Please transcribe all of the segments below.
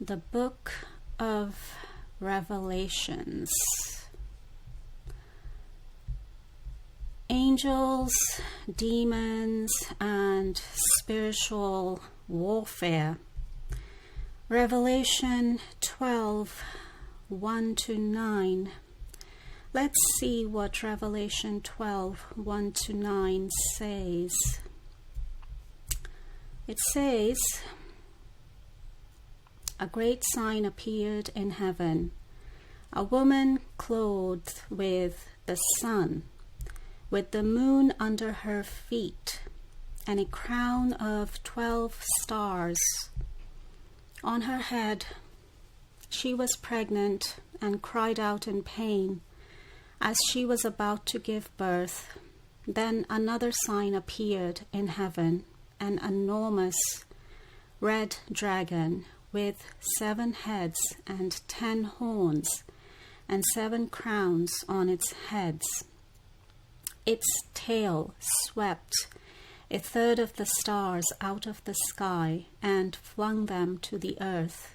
The book of Revelations. Angels, demons, and spiritual warfare. Revelation 12, 1-9. Let's see what Revelation 12, 1-9 says. It says, "A great sign appeared in heaven, a woman clothed with the sun, with the moon under her feet, and a crown of 12 stars on her head. She was pregnant and cried out in pain as she was about to give birth. Then another sign appeared in heaven, an enormous red dragon with 7 heads and 10 horns and 7 crowns on its heads. Its tail swept a third of the stars out of the sky and flung them to the earth.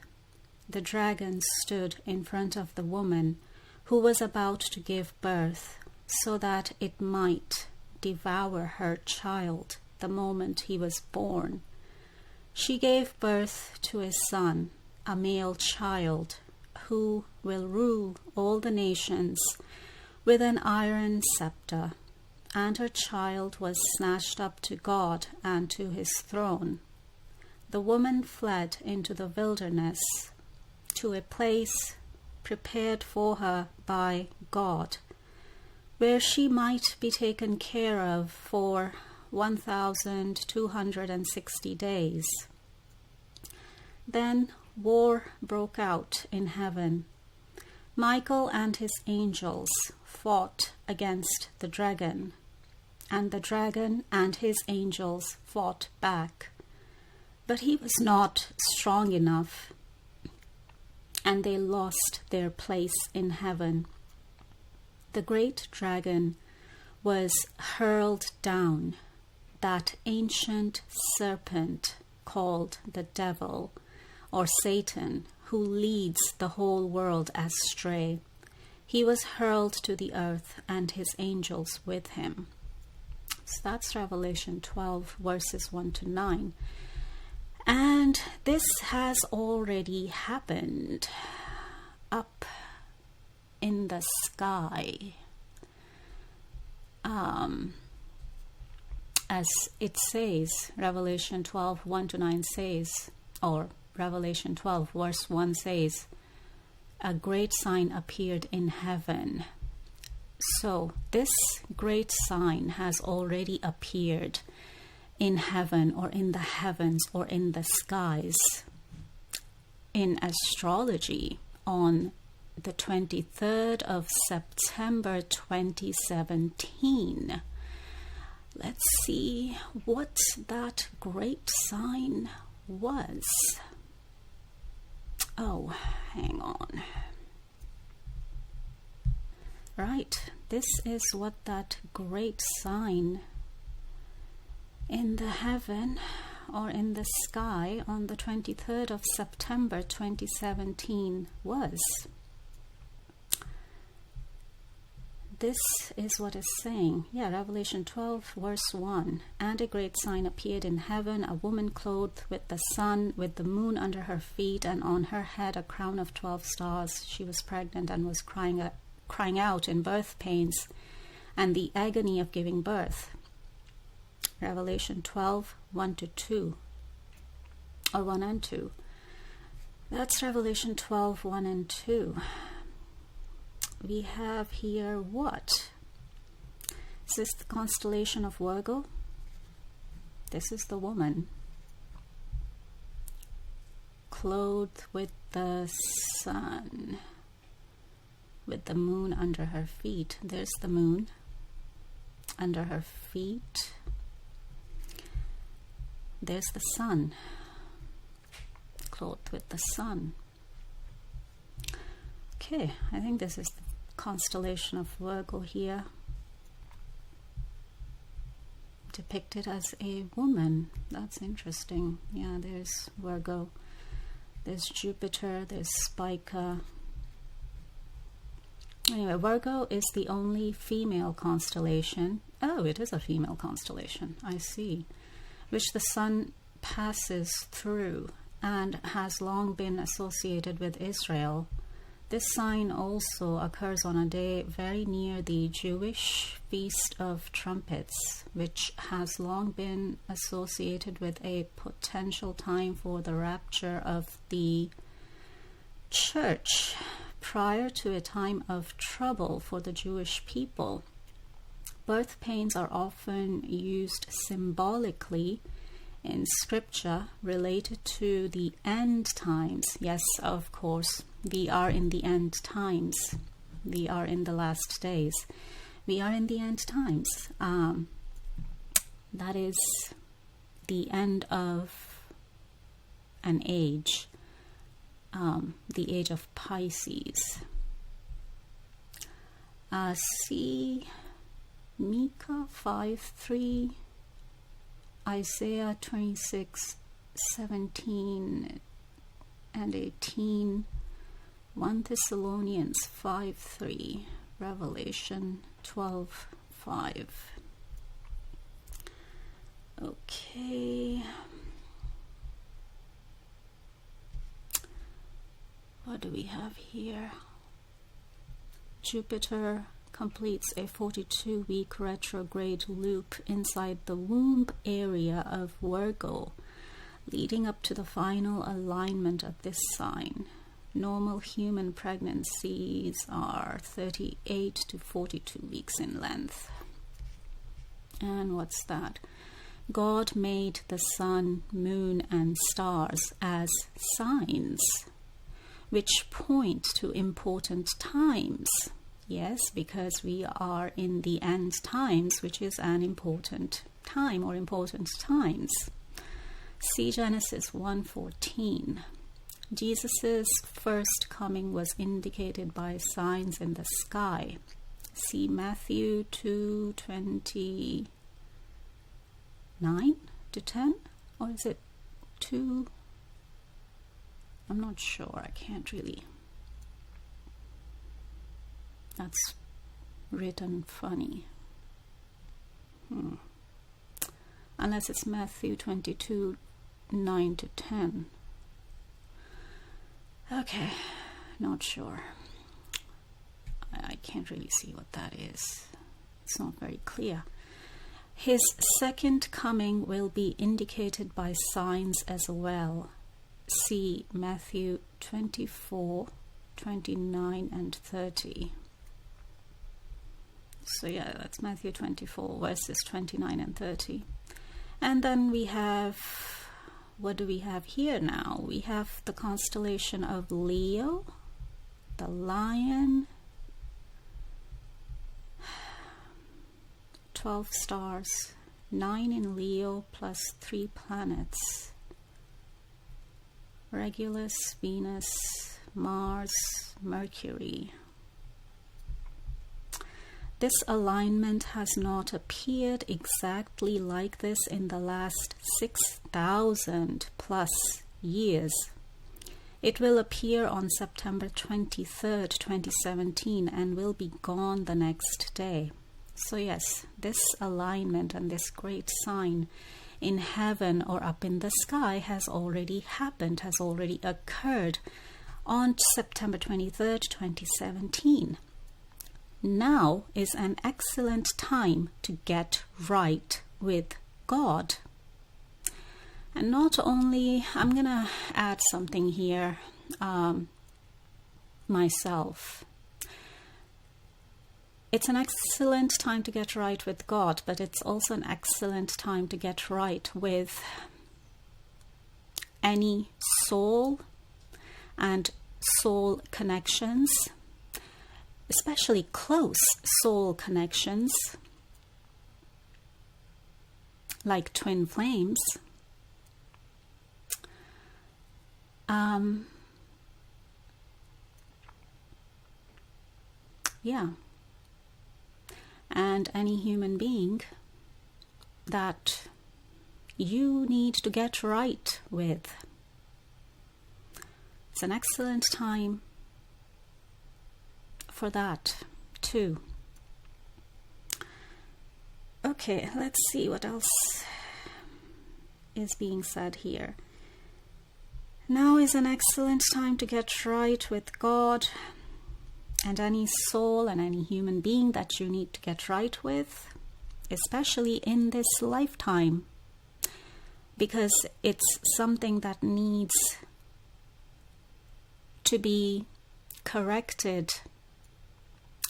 The dragon stood in front of the woman who was about to give birth, so that it might devour her child the moment he was born. She gave birth to a son, a male child, who will rule all the nations with an iron scepter. And her child was snatched up to God and to his throne. The woman fled into the wilderness, to a place prepared for her by God, where she might be taken care of for 1,260 days. Then war broke out in heaven. Michael and his angels fought against the dragon, and the dragon and his angels fought back. But he was not strong enough, and they lost their place in heaven. The great dragon was hurled down, that ancient serpent called the devil, or Satan, who leads the whole world astray. He was hurled to the earth, and his angels with him." So that's Revelation 12, verses 1-9. And this has already happened up in the sky. As it says, Revelation 12, 1-9 says, or Revelation 12, verse 1 says, "A great sign appeared in heaven." So this great sign has already appeared in heaven, or in the heavens, or in the skies, in astrology, on the 23rd of September 2017. Let's see what that great sign was. Oh, hang on. Right, this is what that great sign in the heaven or in the sky on the 23rd of September 2017 was. This is what it's saying. Yeah, Revelation 12, verse 1. "And a great sign appeared in heaven, a woman clothed with the sun, with the moon under her feet, and on her head a crown of 12 stars. She was pregnant and was crying out in birth pains and the agony of giving birth." Revelation 12, 1-2, or 1 and 2. That's Revelation 12, 1 and 2. We have here what? Is this the constellation of Virgo? This is the woman clothed with the sun, with the moon under her feet. There's the moon under her feet. There's the sun, clothed with the sun. Okay, I think this is the constellation of Virgo here, depicted as a woman. That's interesting. Yeah, there's Virgo there's Jupiter, there's Spica. Anyway, Virgo is the only female constellation. Oh, it is a female constellation, I see. Which the sun passes through and has long been associated with Israel. This sign also occurs on a day very near the Jewish Feast of Trumpets, which has long been associated with a potential time for the rapture of the church, prior to a time of trouble for the Jewish people. Birth pains are often used symbolically in scripture related to the end times. Yes, of course, we are in the end times. We are in the last days. We are in the end times. That is the end of an age, the age of Pisces. See Micah 5:3, Isaiah 26:17 and 18, 1 Thessalonians 5:3, Revelation 12:5. Okay. What do we have here? Jupiter completes a 42-week retrograde loop inside the womb area of Virgo, leading up to the final alignment of this sign. Normal human pregnancies are 38 to 42 weeks in length. And what's that? God made the sun, moon, and stars as signs, which point to important times. Yes, because we are in the end times, which is an important time or important times. See Genesis 1:14. Jesus' first coming was indicated by signs in the sky. See Matthew 2:29 to 10, or is it 2? I'm not sure, I can't really. That's written funny. Unless it's Matthew 22:9 to 10. Okay, not sure. I can't really see what that is. It's not very clear. His second coming will be indicated by signs as well. See Matthew 24:29 and 30. So yeah, that's Matthew 24 verses 29 and 30. And then we have, what do we have here now? We have the constellation of Leo, the lion, 12 stars, 9 in Leo plus 3 planets. Regulus, Venus, Mars, Mercury. This alignment has not appeared exactly like this in the last 6,000 plus years. It will appear on September 23rd, 2017 and will be gone the next day. So yes, this alignment and this great sign in heaven or up in the sky has already happened, has already occurred on September 23rd, 2017. Now is an excellent time to get right with God. And not only, I'm going to add something here myself. It's an excellent time to get right with God, but it's also an excellent time to get right with any soul and soul connections, especially close soul connections, like twin flames. Yeah. And any human being that you need to get right with. It's an excellent time for that too. Okay, let's see what else is being said here. Now is an excellent time to get right with God and any soul and any human being that you need to get right with, especially in this lifetime, because it's something that needs to be corrected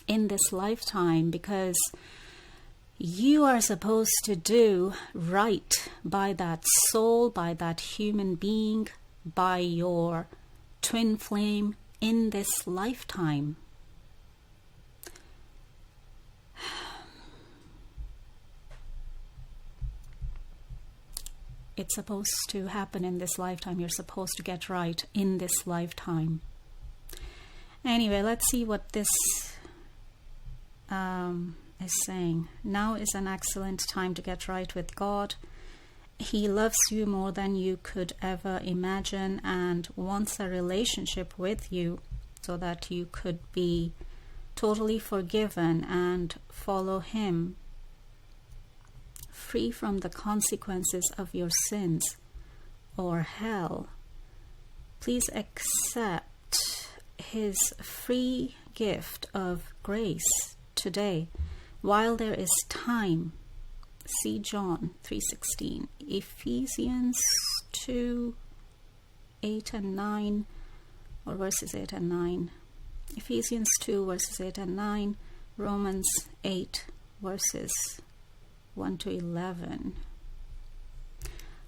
in this lifetime, because you are supposed to do right by that soul, by that human being, by your twin flame in this lifetime. It's supposed to happen in this lifetime. You're supposed to get right in this lifetime. Anyway, let's see what this is saying. Now is an excellent time to get right with God. He loves you more than you could ever imagine and wants a relationship with you so that you could be totally forgiven and follow Him, free from the consequences of your sins or hell. Please accept His free gift of grace today while there is time. See John 3:16, Ephesians 2:8 and 9, or verses 8 and 9, Ephesians 2 verses 8 and 9, Romans 8 verses 1 to 11.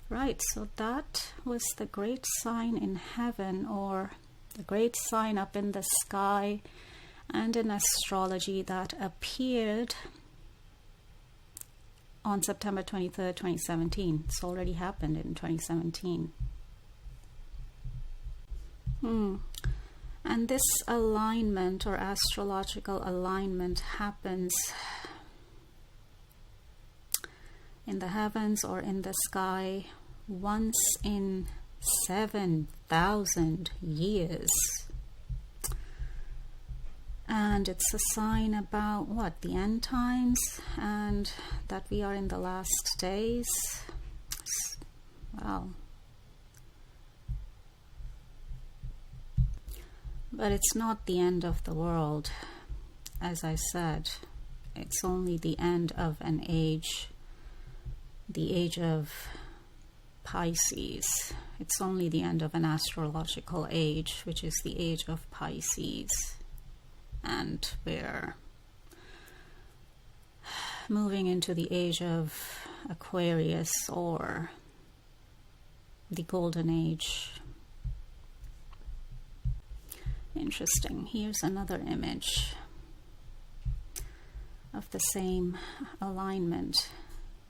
Right, so that was the great sign in heaven, or the great sign up in the sky and in astrology that appeared on September 23rd, 2017. It's already happened in 2017. And this alignment or astrological alignment happens in the heavens or in the sky once in 7,000 years. And it's a sign about what? The end times, and that we are in the last days. Wow. But it's not the end of the world. As I said, it's only the end of an age, the age of Pisces. It's only the end of an astrological age, which is the age of Pisces. And we're moving into the age of Aquarius, or the golden age. Interesting. Here's another image of the same alignment.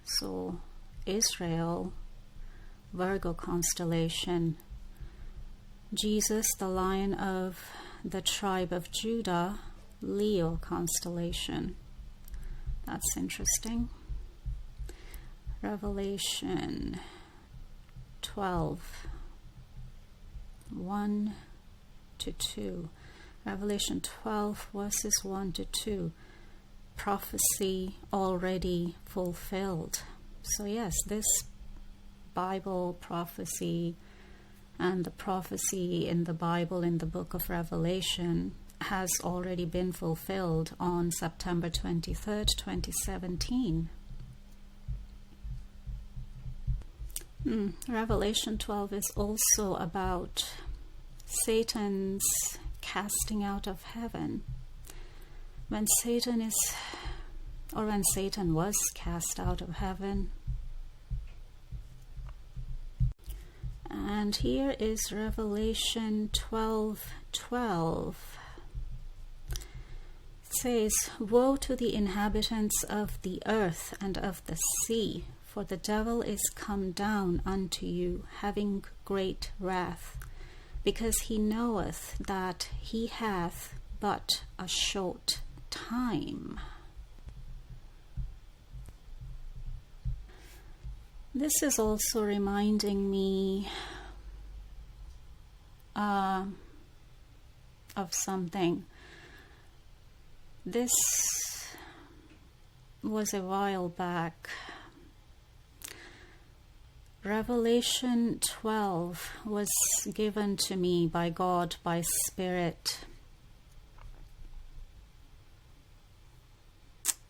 So Israel, Virgo constellation, Jesus, the Lion of the tribe of Judah, Leo constellation. That's interesting. Revelation 12, 1 to 2. Revelation 12 verses 1 to 2. Prophecy already fulfilled. So yes, this Bible prophecy and the prophecy in the Bible in the book of Revelation has already been fulfilled on September 23rd, 2017. Revelation 12 is also about Satan's casting out of heaven. When Satan was cast out of heaven. And here is Revelation 12:12. It says, "Woe to the inhabitants of the earth and of the sea, for the devil is come down unto you, having great wrath, because he knoweth that he hath but a short time." This is also reminding me of something. This was a while back. Revelation 12 was given to me by God, by Spirit,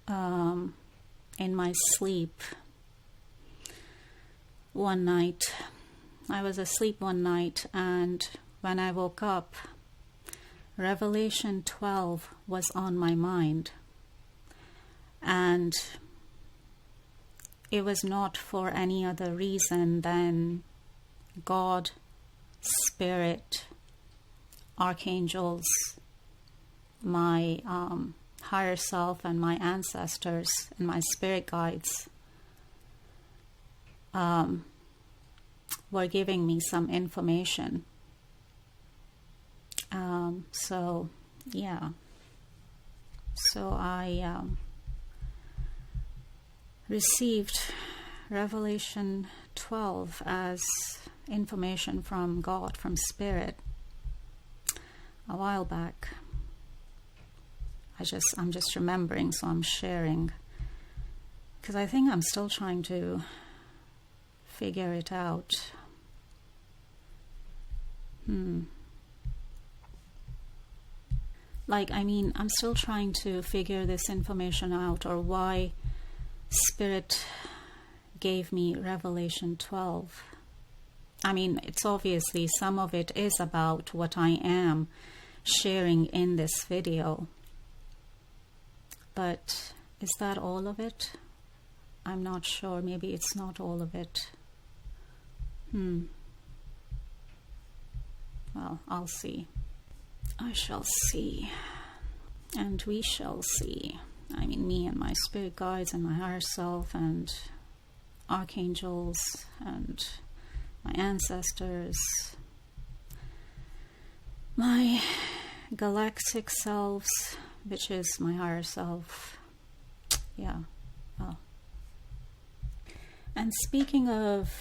in my sleep one night. I was asleep one night, and when I woke up, Revelation 12 was on my mind. And it was not for any other reason than God, Spirit, archangels, my higher self, and my ancestors and my spirit guides were giving me some information. So I received Revelation 12 as information from God, from Spirit, a while back. I'm just remembering, so I'm sharing, because I think I'm still trying to figure it out. I'm still trying to figure this information out, or why Spirit gave me Revelation 12. It's obviously, some of it is about what I am sharing in this video. But is that all of it? I'm not sure. Maybe it's not all of it. Well, I'll see. I shall see. And we shall see. Me and my spirit guides and my higher self and archangels and my ancestors, my galactic selves, which is my higher self. Yeah, well. And speaking of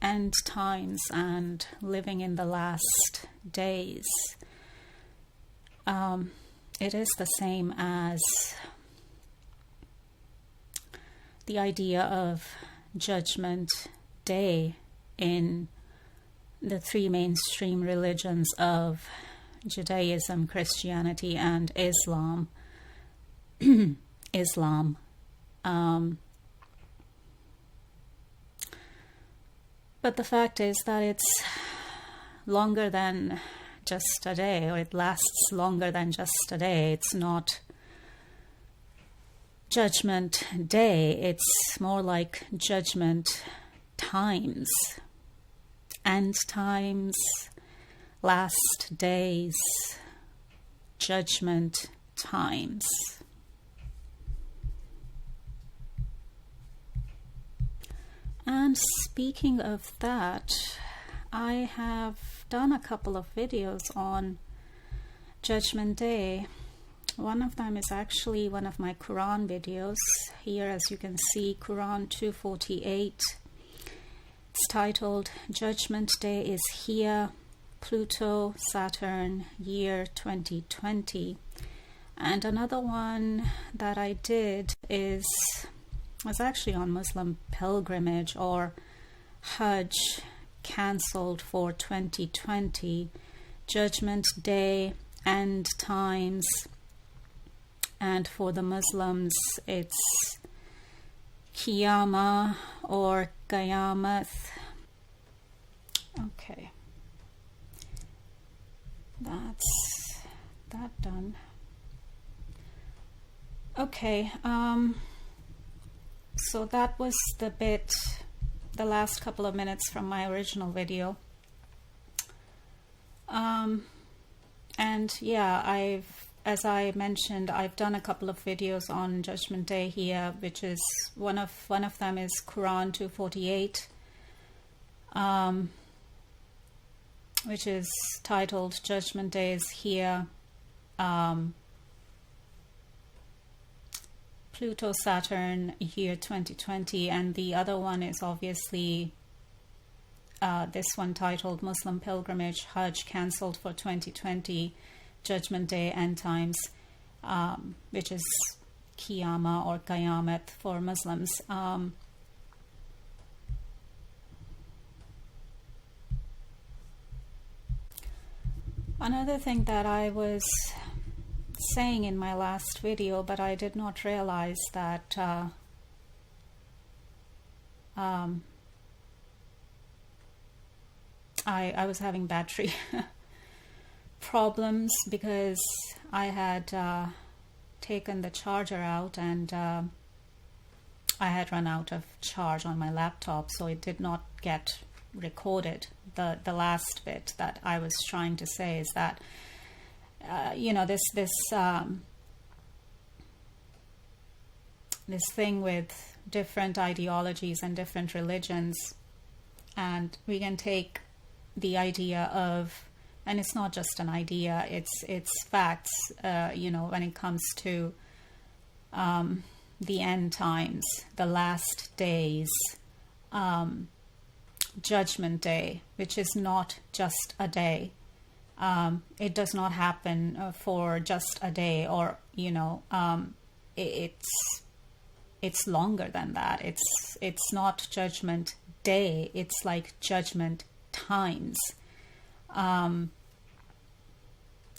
end times and living in the last days, it is the same as the idea of Judgment Day in the three mainstream religions of Judaism, Christianity, and Islam. But the fact is that it's longer than just a day, or it lasts longer than just a day. It's not Judgment Day, it's more like Judgment Times, End Times, Last Days, Judgment Times. And speaking of that, I have done a couple of videos on Judgment Day. One of them is actually one of my Quran videos. Here, as you can see, Quran 248. It's titled Judgment Day is Here, Pluto, Saturn, Year 2020. And another one that I did was actually on Muslim pilgrimage, or Hajj, cancelled for 2020, Judgment Day, End Times, and for the Muslims it's Qiyamah or Qiyamath. Okay, that's that done. Okay, so that was the last couple of minutes from my original video. And yeah, as I mentioned, I've done a couple of videos on Judgment Day here, which is one of them is Quran 248, which is titled Judgment Day is Here, Pluto, Saturn, Year 2020, and the other one is obviously this one titled Muslim Pilgrimage Hajj Cancelled for 2020, Judgment Day, End Times, which is Qiyamah or Qayamat for Muslims. Another thing that I was saying in my last video, but I did not realize that I was having battery problems because I had taken the charger out and I had run out of charge on my laptop, so it did not get recorded. The last bit that I was trying to say is that this thing with different ideologies and different religions, and we can take the idea of, and it's not just an idea, it's facts, when it comes to the end times, the last days, Judgment Day, which is not just a day. It does not happen for just a day, or it's longer than that. It's not Judgment Day. It's like Judgment Times,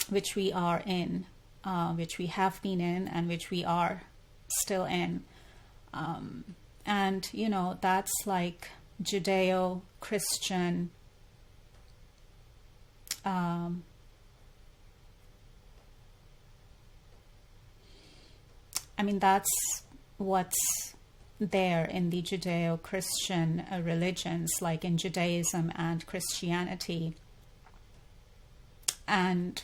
which we are in, which we have been in, and which we are still in. And that's like Judeo-Christian that's what's there in the Judeo-Christian religions, like in Judaism and Christianity. And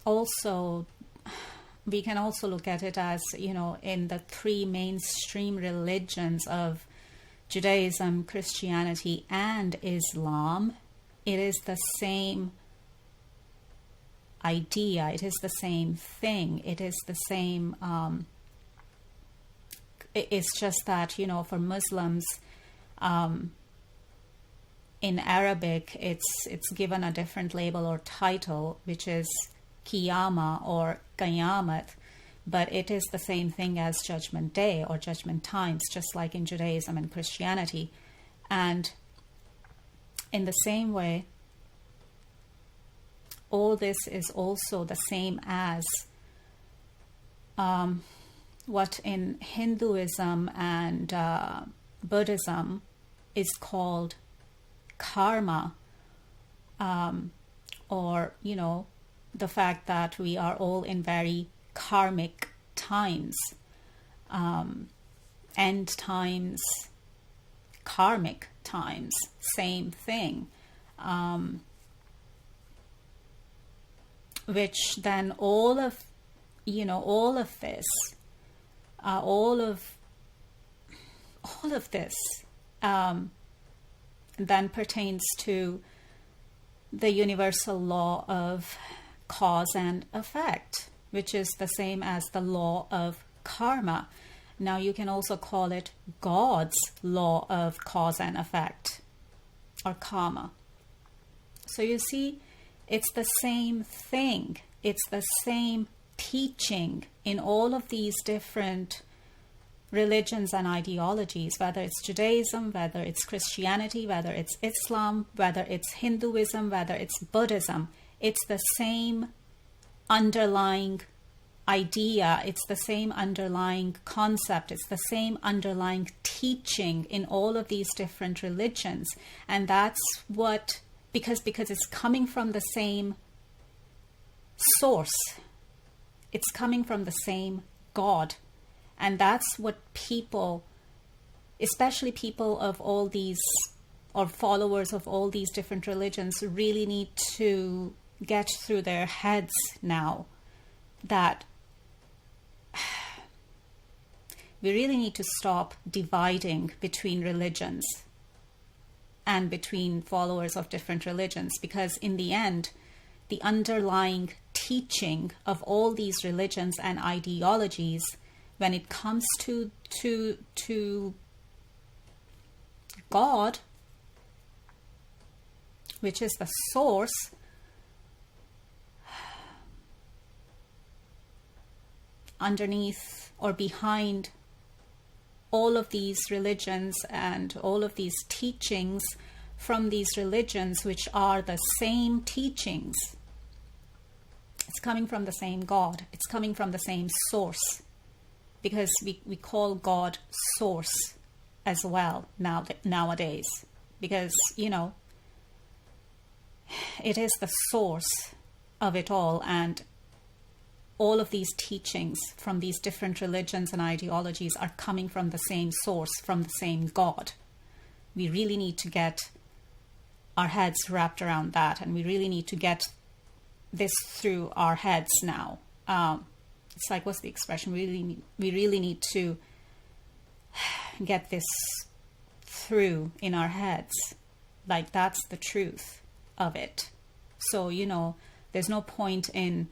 also we can also look at it as, in the three mainstream religions of Judaism, Christianity, and Islam, it is the same idea, it is the same thing, it is the same, it's just that, for Muslims, in Arabic, it's given a different label or title, which is Qiyamah or Qayamat, but it is the same thing as Judgment Day or Judgment Times, just like in Judaism and Christianity. And in the same way, all this is also the same as what in Hinduism and Buddhism is called karma, or the fact that we are all in very karmic times, end times, karmic times, same thing, which then all of this, all of this then pertains to the universal law of cause and effect, which is the same as the law of karma. Now you can also call it God's law of cause and effect, or karma. So you see, it's the same thing. It's the same teaching in all of these different religions and ideologies, whether it's Judaism, whether it's Christianity, whether it's Islam, whether it's Hinduism, whether it's Buddhism. It's the same underlying idea, it's the same underlying concept, it's the same underlying teaching in all of these different religions. And that's what, because it's coming from the same source, it's coming from the same God. And that's what people, especially people of all these, or followers of all these different religions, really need to get through their heads now, that we really need to stop dividing between religions and between followers of different religions, because in the end, the underlying teaching of all these religions and ideologies when it comes to God, which is the source, underneath or behind all of these religions and all of these teachings from these religions, which are the same teachings. It's coming from the same God. It's coming from the same source, because we call God source as well nowadays, because, you know, it is the source of it all. And all of these teachings from these different religions and ideologies are coming from the same source, from the same God. We really need to get our heads wrapped around that, and we really need to get this through our heads now. It's like, what's the expression? We really need to get this through in our heads. Like, that's the truth of it. So, you know, there's no point in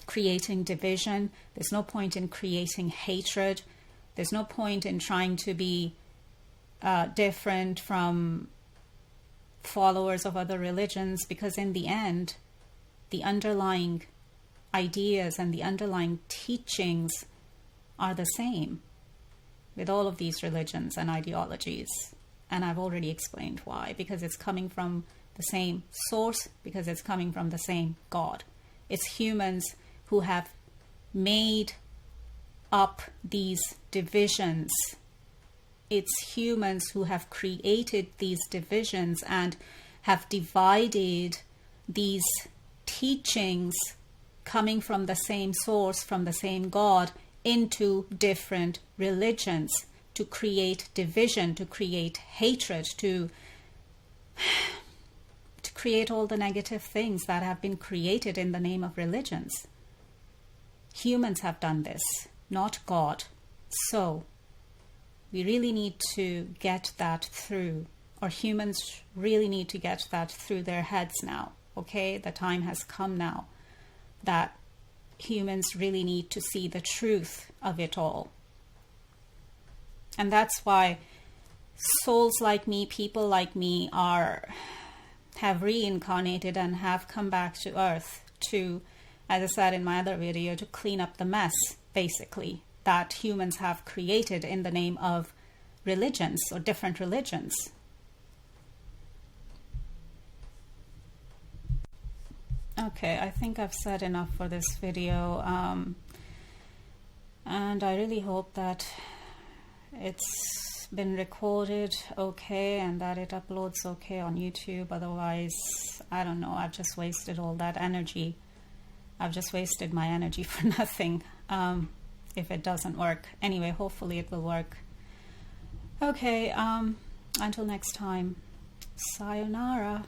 creating division. There's no point in creating hatred. There's no point in trying to be different from followers of other religions, because in the end, the underlying ideas and the underlying teachings are the same with all of these religions and ideologies. And I've already explained why. Because it's coming from the same source, because it's coming from the same God. It's humans who have made up these divisions. It's humans who have created these divisions and have divided these teachings coming from the same source, from the same God, into different religions to create division, to create hatred, to create all the negative things that have been created in the name of religions. Humans have done this, not God. So we really need to get that through, or humans really need to get that through their heads now. Okay, the time has come now that humans really need to see the truth of it all. And that's why souls like me, people like me have reincarnated and have come back to Earth to, as I said in my other video, to clean up the mess, basically, that humans have created in the name of religions or different religions. Okay, I think I've said enough for this video, and I really hope that it's been recorded okay and that it uploads okay on YouTube. Otherwise, I don't know, I've just wasted all that energy. I've just wasted my energy for nothing if it doesn't work. Anyway, hopefully it will work. Okay, until next time, sayonara.